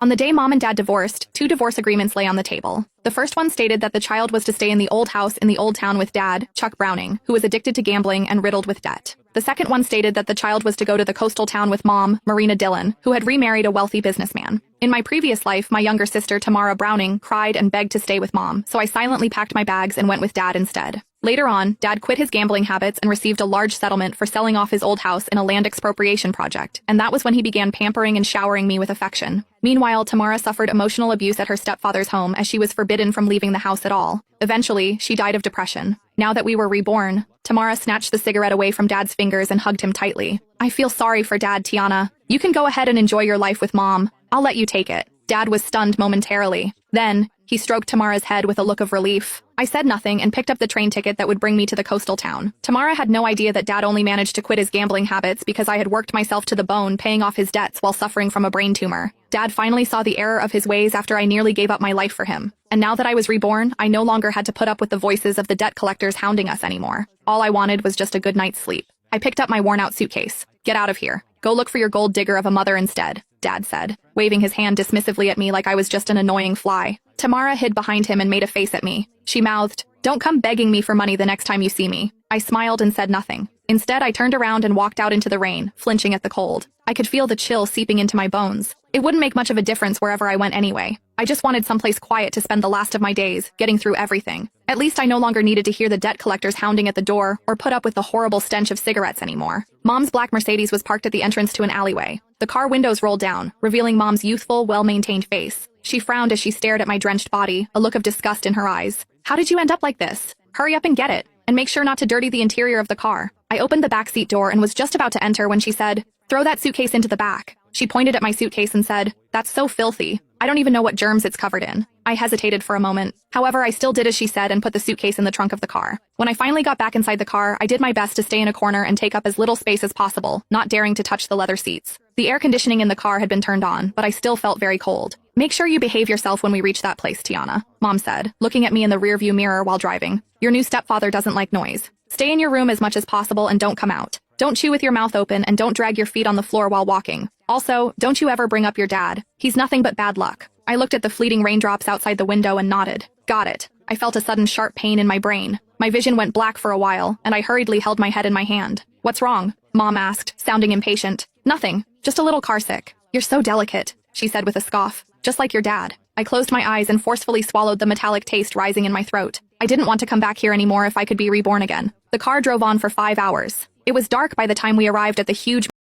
On the day Mom and Dad divorced, two divorce agreements lay on the table. The first one stated that the child was to stay in the old house in the old town with Dad, Chuck Browning, who was addicted to gambling and riddled with debt. The second one stated that the child was to go to the coastal town with Mom, Marina Dillon, who had remarried a wealthy businessman. In my previous life, my younger sister, Tamara Browning, cried and begged to stay with Mom, so I silently packed my bags and went with Dad instead. Later on, Dad quit his gambling habits and received a large settlement for selling off his old house in a land expropriation project, and that was when he began pampering and showering me with affection. Meanwhile, Tamara suffered emotional abuse at her stepfather's home as she was forbidden from leaving the house at all. Eventually, she died of depression. Now that we were reborn, Tamara snatched the cigarette away from Dad's fingers and hugged him tightly. I feel sorry for Dad, Tiana. You can go ahead and enjoy your life with Mom. I'll let you take it. Dad was stunned momentarily. Then, he stroked Tamara's head with a look of relief. I said nothing and picked up the train ticket that would bring me to the coastal town. Tamara had no idea that Dad only managed to quit his gambling habits because I had worked myself to the bone paying off his debts while suffering from a brain tumor. Dad finally saw the error of his ways after I nearly gave up my life for him. And now that I was reborn, I no longer had to put up with the voices of the debt collectors hounding us anymore. All I wanted was just a good night's sleep. I picked up my worn-out suitcase. Get out of here. Go look for your gold digger of a mother instead, Dad said, waving his hand dismissively at me like I was just an annoying fly. Tamara hid behind him and made a face at me. She mouthed, "Don't come begging me for money the next time you see me." I smiled and said nothing. Instead, I turned around and walked out into the rain, flinching at the cold. I could feel the chill seeping into my bones. It wouldn't make much of a difference wherever I went anyway. I just wanted someplace quiet to spend the last of my days, getting through everything. At least I no longer needed to hear the debt collectors hounding at the door or put up with the horrible stench of cigarettes anymore. Mom's black Mercedes was parked at the entrance to an alleyway. The car windows rolled down, revealing Mom's youthful, well-maintained face. She frowned as she stared at my drenched body, a look of disgust in her eyes. "How did you end up like this? Hurry up and get it, and make sure not to dirty the interior of the car." I opened the backseat door and was just about to enter when she said, "Throw that suitcase into the back." She pointed at my suitcase and said, "That's so filthy. I don't even know what germs it's covered in." I hesitated for a moment. However, I still did as she said and put the suitcase in the trunk of the car. When I finally got back inside the car, I did my best to stay in a corner and take up as little space as possible, not daring to touch the leather seats. The air conditioning in the car had been turned on, but I still felt very cold. "Make sure you behave yourself when we reach that place, Tiana," Mom said, looking at me in the rearview mirror while driving. "Your new stepfather doesn't like noise. Stay in your room as much as possible and don't come out. Don't chew with your mouth open and don't drag your feet on the floor while walking. Also, don't you ever bring up your dad. He's nothing but bad luck." I looked at the fleeting raindrops outside the window and nodded. "Got it." I felt a sudden sharp pain in my brain. My vision went black for a while, and I hurriedly held my head in my hand. "What's wrong?" Mom asked, sounding impatient. "Nothing. Just a little car sick." "You're so delicate," she said with a scoff. "Just like your dad." I closed my eyes and forcefully swallowed the metallic taste rising in my throat. I didn't want to come back here anymore if I could be reborn again. The car drove on for 5 hours. It was dark by the time we arrived at the huge